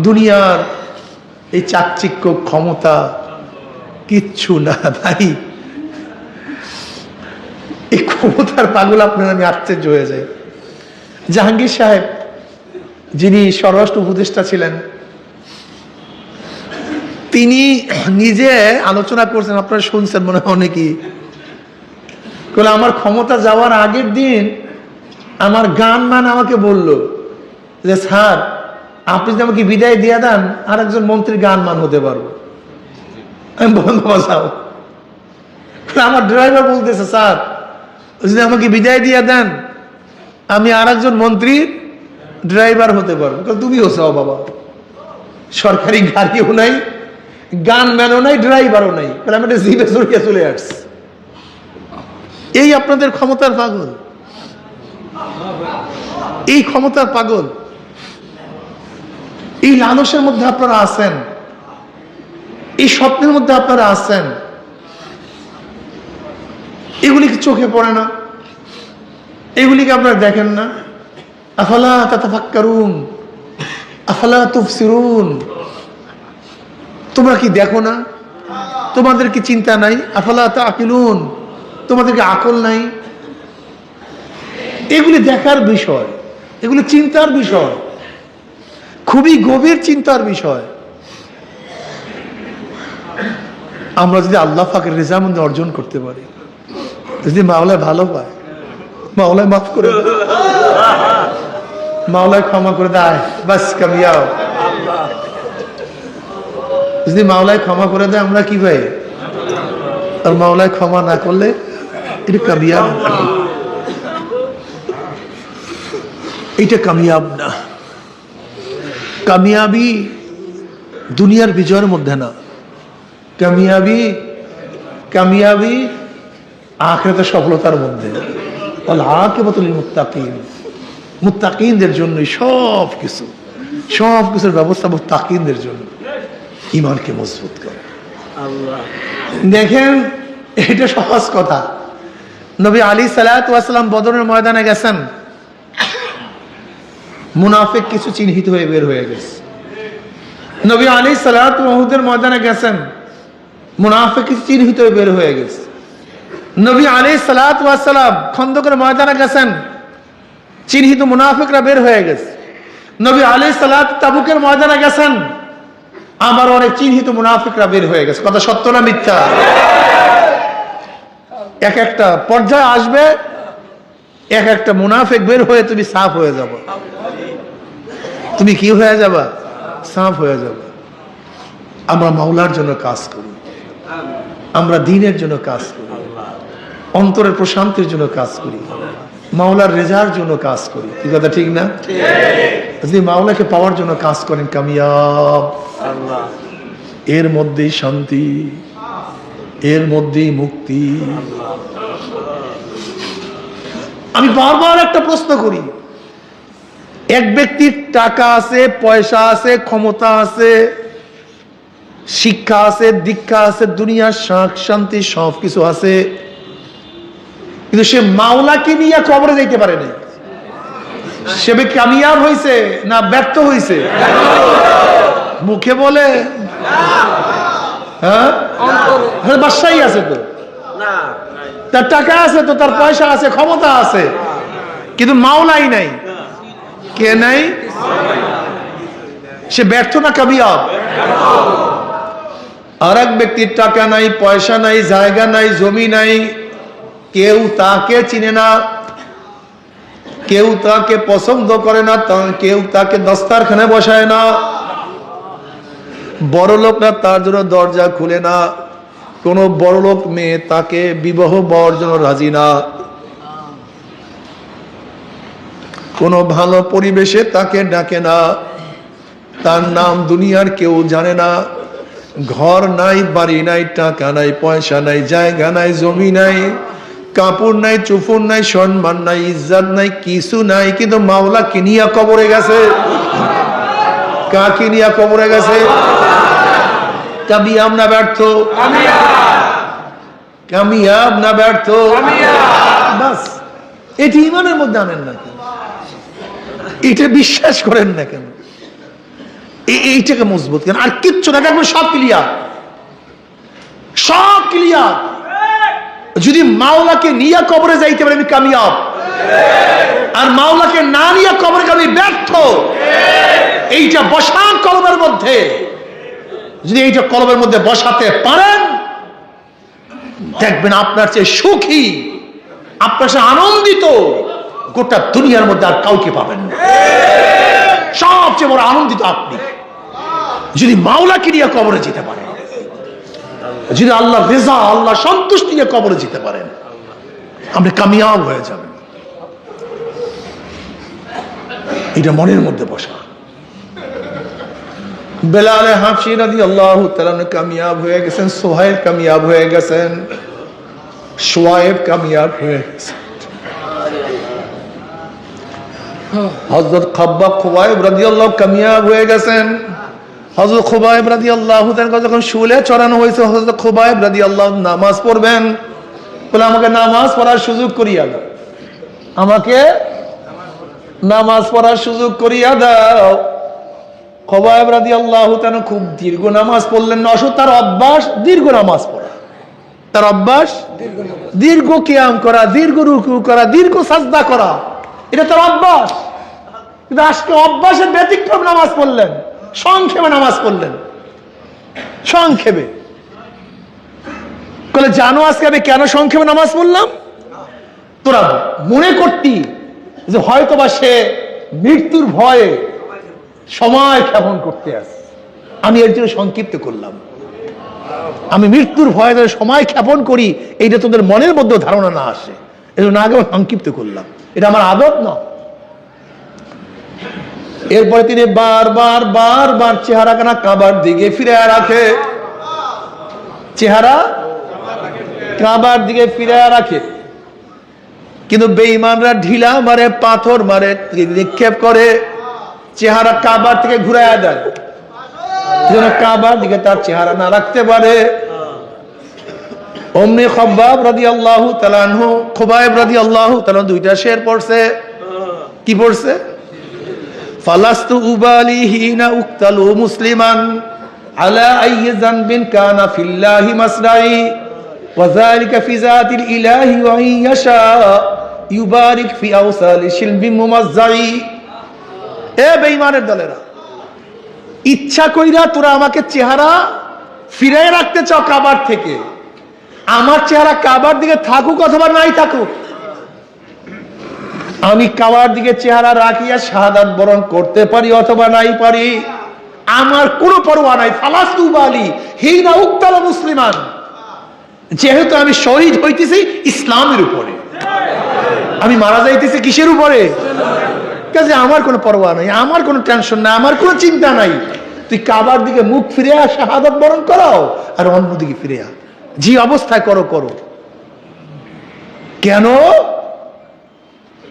দুনিয়ার এই চাকচিক্য ক্ষমতা কিচ্ছু না ভাই। এই ক্ষমতার পাগল আপনার আমি আশ্চর্য হয়ে যাই। জাহাঙ্গীর সাহেব যিনি স্বরাষ্ট্র উপদেষ্টা ছিলেন, তিনি নিজে আলোচনা করছেন, আপনারা শুনছেন মনে হয় অনেকেই। বলে আমার ক্ষমতা যাওয়ার আগের দিন আমার গানমান আমাকে বলল যে স্যার আপনি যদি আমাকে বিদায় দিয়ে দেন আর একজন মন্ত্রীর গানমান হতে পারবো। আমি বন্ধ বাজাও। আমার ড্রাইভার বলতেছে স্যার যদি আমাকে বিদায় দিয়ে দেন আমি আর একজন মন্ত্রীর ড্রাইভার হতে পারবো। তুমিও চাও বাবা, সরকারি গাড়িও নাই, গানম্যানও নাই, ড্রাইভারও নাই, আমি একটা জিপে চড়িয়ে চলে আসছি। এই আপনাদের ক্ষমতার পাগল, এই ক্ষমতার পাগল, এই লালসের মধ্যে আপনারা আছেন, এই স্বপ্নের মধ্যে আপনারা আছেন। এগুলিকে চোখে পড়ে না, এগুলিকে আপনারা দেখেন না। আফালা তাতাফাক্কারুন আফালা তুবসিরুন, তোমরা কি দেখো না? তোমাদের কি চিন্তা নাই? আফালা তাআকিলুন, তোমাদের কি আকল নাই? এগুলি দেখার বিষয়, এগুলি চিন্তার বিষয়, খুবই গভীর চিন্তার বিষয়। আমরা যদি আল্লাহ পাকের রেজামন্দি অর্জন করতে পারি, যদি মাওলায় ভালো পায়, মাওলায় মাফ করে দেয়, মাওলায় ক্ষমা করে দেয়, বাস কামিয়াব। যদি মাওলায় ক্ষমা করে দেয় আমরা কি পাই? আর মাওলায় ক্ষমা না করলে এটা কামিয়াব না, এটা কামিয়াব না। কামিয়াবি দুনিয়ার বিজয়ের মধ্যে না, কামিয়াবি কামিয়াবি আখিরাতের সফলতার মধ্যে। ওয়াল আকিবাতু লিল মুত্তাকিন, মুত্তাকিনদের জন্যই সব কিছুর ব্যবস্থা মুত্তাকিনদের জন্য। ঈমানকে মজবুত করে। দেখেন এটা সহজ কথা। নবী আলাইহিস সালাতু ওয়াস সালাম বদরের ময়দানে গেছেন, মুনাফিক কিছু চিহ্নিত হয়ে বের হয়ে গেছে। নবী আলাইহিস সালাতু উহুদের ময়দানে গেছেন, মুনাফিক কিছু চিহ্নিত হয়ে বের হয়ে গেছে। নবী আলাইহিস সালাতু ওয়াস সালাম খন্দকের ময়দানে গেছেন, চিহ্নিত মুনাফিকরা বের হয়ে গেছে। নবী আলাইহিস সালাত তাবুকের ময়দানে গেছেন, আবার অনেক চিহ্নিত মুনাফিকরা বের হয়ে গেছে। কথা সত্য না মিথ্যা? এক একটা পর্যায়ে আসবে, এক একটা মুনাফিক বের হয়ে তুমি সাফ হয়ে যাবে। তুমি কি হয়ে যাবা? সাফ হয়ে যাবে। আমরা মাওলার জন্য কাজ করি, আমরা দ্বীনের জন্য কাজ করি, অন্তরের প্রশান্তির জন্য কাজ করি, মাওলার রেজার জন্য কাজ করি। এই কথা ঠিক না? যদি মাওলাকে পাওয়ার জন্য কাজ করেন কামিয়াব। এর মধ্যেই শান্তি, এর মধ্যেই মুক্তি। আমি বারবার একটা প্রশ্ন করি, এক ব্যক্তির টাকা আছে, পয়সা আছে, ক্ষমতা আছে, শিক্ষা আছে, দীক্ষা আছে, দুনিয়ার সুখ শান্তি সবকিছু আছে, কিন্তু সে মাওলাকে নিয়ে কবরে যাইতে পারে না। সে কামিয়াব হয়েছে না ব্যর্থ হয়েছে? মুখে বলে হ্যাঁ, বাদশাহী আছে তো, তার টাকা আছে তো, তার পয়সা আছে, ক্ষমতা আছে, কিন্তু মাওলাই নাই। কে নাই? সে ব্যর্থ না কামিয়াব? আর এক ব্যক্তির টাকা নাই, পয়সা নাই, জায়গা নাই, জমি নাই, কেউ তাকে চিনে না, কেউ তাকে পছন্দ করে না, কেউ তাকে দস্তারখানে বসায় না, বড় লোকরা তার জন্য দরজা খুলে না, কোন বড় লোক মেয়ে তাকে বিবাহ বর জন্য রাজি না, কোন ভালো পরিবেশে তাকে ডাকে না, তার নাম দুনিয়ার কেউ জানে না, ঘর নাই, বাড়ি নাই, টাকা নাই, পয়সা নাই, জায়গা নাই, জমি নাই, কাপড় নাই, চুফুর নাই, সম্মান নাই, ইজ্জত নাই, কিছু নাই, কিন্তু মাওলা কিনিয়া কবরে গেছে। কাকে নিয়ে কবরে গেছে? কামিয়াব না ব্যর্থ? কামিয়াব না ব্যর্থ? বাস এটি ঈমানের মধ্যে আনেন না কেন? এটা বিশ্বাস করেন না কেন? এইটাকে মজবুত করেন, আর কিচ্ছু না, দেখবেন সব ক্লিয়ার, সব ক্লিয়ার। যদি মাওলাকে নিয়ে কবরে যাইতে পারে আমি কামিয়াব, আর মাওলাকে না নিয়ে কবরে আমি ব্যর্থ। এইটা বসান কলবের মধ্যে, যদি এইটা কলবের মধ্যে বসাতে পারেন, দেখবেন আপনার চেয়ে সুখী, আপনার সাথে আনন্দিত গোটা দুনিয়ার মধ্যে আর কাউকে পাবেন না। সবচেয়ে বড় আনন্দিত আপনি যদি মাওলাকে নিয়ে কবরে যেতে পারেন, যদি আল্লাহ রেজা, আল্লাহ সন্তুষ্টি নিয়ে কবরে যেতে পারেন, আপনি কামিয়াব হয়ে যাবেন। এটা মনের মধ্যে বসা। বেলাল হাবশী রাদিয়াল্লাহু তাআলা কামিয়াব হয়ে গেছেন, সোহাইব কামিয়াব হয়ে গেছেন, শুআয়ব কামিয়াব হয়ে গেছেন, হযরত খুবাইব রাদিয়াল্লাহু কামিয়াব হয়ে গেছেন। হযরত খুবাইব রাদিয়াল্লাহু তাআলা যখন শুলে চড়ানো হয়েছে, হযরত খুবাইব রাদিয়াল্লাহু নামাজ পড়বেন, বলে আমাকে নামাজ পড়ার সুযোগ করিয়া দাও, আমাকে নামাজ পড়ার সুযোগ করিয়া দাও। খুবাইব রাদিয়াল্লাহু তাআলা খুব দীর্ঘ নামাজ পড়লেন না, অবশ্য তার অভ্যাস দীর্ঘ নামাজ পড়া, তার অভ্যাস দীর্ঘ কিয়াম করা, দীর্ঘ রুকু করা, দীর্ঘ সাজদা করা, এটা তার অভ্যাস। কিন্তু আজকে অভ্যাসের ব্যতিক্রম নামাজ পড়লেন, সংক্ষেপে নামাজ পড়লেন, সংক্ষেপে। বলে জানো আজকে আমি কেন সংক্ষেপে নামাজ পড়লাম? তোরা মনে করতি যে হয়তোবা সে মৃত্যুর ভয়ে সময় ক্ষেপণ করতে আসে, আমি এর জন্য সংক্ষিপ্ত করলাম। আমি মৃত্যুর ভয়ে সময় ক্ষেপণ করি, এইটা তোদের মনের মধ্যে ধারণা না আসে, এই জন্য আগে সংক্ষিপ্ত করলাম, এটা আমার আদত না। এরপরে তিনি বারবার বারবার চেহারা কানা কাবার দিকে ফিরে রাখে, চেহারা কাবার দিকে ফিরে রাখে। কিন্তু বেঈমানরা ঢিলা মারে, পাথর মারে, নিক্ষেপ করে, চেহারা কাবার থেকে ঘুরাইয়া দেয়, যেন কাবার দিকে তার চেহারা না রাখতে পারে। অমনি খুবাইব রাদিয়াল্লাহু তাআলা আনহু, খুবাইব রাদিয়াল্লাহু তাআলা দুইটা শের পড়ছে। কি পড়ছে? ফালাস্তু উবালি হিনা উক্তালু মুসলিমান আলা আইয়ি যানবিন কানা ফিল্লাহি মাসরাই ওয়া যালিকা ফি যাতিল ইলাহি ওয়া ইয়াশা ইউবারিক ফি আওসালি শিলবি মুমাজ্জাই। এ বেঈমানের দলেরা, ইচ্ছা কইরা তোরা আমাকে চেহারা ফিরে রাখতে চাও কাবার থেকে, আমার চেহারা কাবার দিকে থাকুক অথবা নাই থাকুক, আমি কাবার দিকে চেহারা রাখিয়া শাহাদাত বরণ করতে পারি অথবা নাই পারি, আমার কোনো পরোয়া নাই। ফালাস্তু উবালি হিনা উক্তাল মুসলিমান, যেহেতু আমি শহীদ হইতেছি ইসলামের উপরে, আমি মারা যাইতেছি কিসের উপরে? কাজে আমার কোনো পরোয়া নাই, আমার কোনো টেনশন নাই, আমার কোনো চিন্তা নাই। তুই কাবার দিকে মুখ ফিরে শাহাদাত বরণ করাও, আর অন্যদিকে ফিরে যে অবস্থায় করো করো। কেন?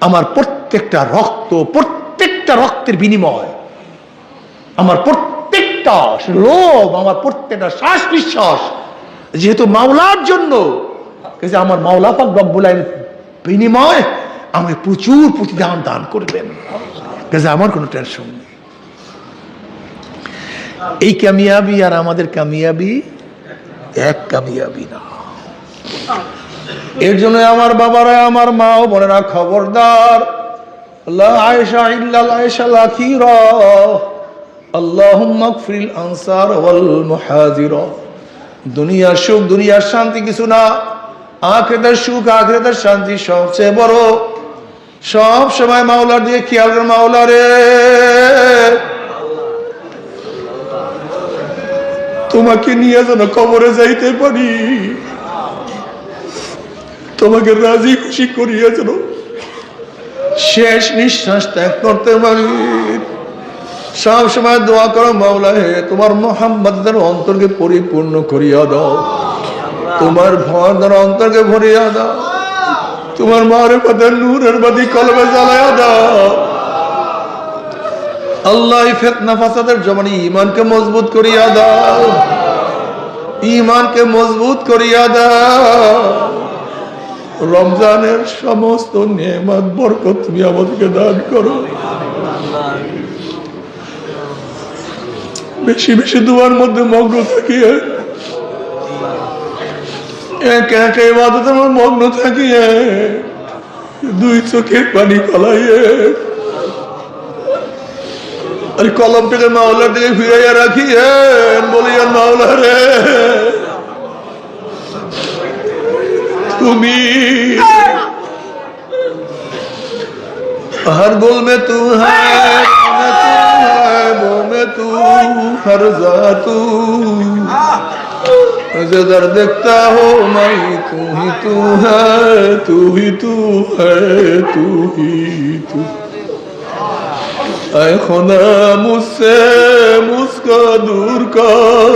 আমার প্রত্যেকটা রক্ত, প্রত্যেকটা রক্তের বিনিময়, আমার প্রত্যেকটা লোভ, আমার প্রত্যেকটা শ্বাস নিঃশ্বাস যেহেতু মাওলার জন্য, আমার মাওলা পাক রব্বুল আলামিন বিনিময় আমাকে প্রচুর প্রতিদান দান করবেন, আমার কোনো টেনশন নেই। এই কামিয়াবি আর আমাদের কামিয়াবি এক কামিয়াবি না। এর জন্য আমার বাবারা, আমার মা ও বোনেরা, খবরদার, লা আয়েশা ইল্লাল আয়েশা লাখিরা, আল্লাহুম্মা গফিরিল আনসার ওয়াল মুহাজিরা। দুনিয়ার সুখ, দুনিয়ার শান্তি কিছু না, আখিরাতের সুখ, আখিরাতের শান্তি সবচেয়ে বড়। সব সময় মাওলার দিকে খেয়াল কর, মাওলা রে তোমাকে নিয়ে যেন কবরে যাইতে পারি, তোমাকে রাজি খুশি করিয়া যেন শেষ নিঃশ্বাস ত্যাগ করতে পারি। সব সময় দোয়া করো, মাওলা হে তোমার মুহাম্মদের অন্তরকে পরিপূর্ণ করিয়া দাও, তোমার ভয় দ্বারা অন্তরকে ভরিয়া দাও, তোমার মারিফতের নূরের বাতি কলবে জ্বালাইয়া দাও। আল্লাহ ফিতনা ফাসাদের জমানে ঈমানকে মজবুত করিয়া দাও, ঈমানকে মজবুত করিয়া দাও। রমজানের সমস্ত নেয়ামত বরকত তুমি আমাদেরকে দান করো। বেশি বেশি দোয়ার মধ্যে মগ্ন থাকিয়ে, একে একে ইবাদতের মধ্যে মগ্ন থাকিয়ে, দুই চোখের পানি ফলাইয়ে আর কলমটাকে মাওলার দিকে ফিরাইয়া রাখিয়ে বলিয়া, মাওলা রে তুমি हर बोल में तू है, वो में तू हर जा तू, मुझे दर देखता हो मैं, तू ही तू है, तू ही तू है, तू ही तू। ऐ खुदा मुझसे मुझको दूर कर,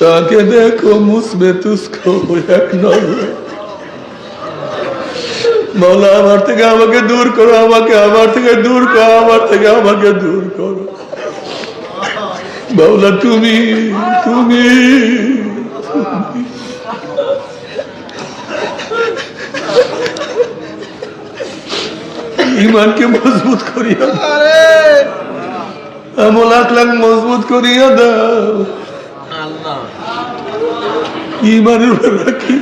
ताकि देखो मुझमें तुझको एक नजर। मौला আমার থেকে আমাকে দূর করো, আমাকে আমার থেকে দূর করো, আমার থেকে আমাকে দূর করো। মৌলা তুমি তুমি ইমানকে মজবুত করিয়া আমল আখলাক মজবুত করিয়া দাও, ইমানের উপর রাখি।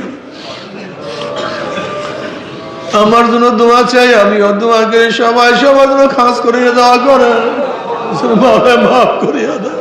আমার জন্য দোয়া চাই, আমি দোয়া করি, সবাই সবার জন্য খাস করিয়া দোয়া করে, মাফ করিয়া দাও।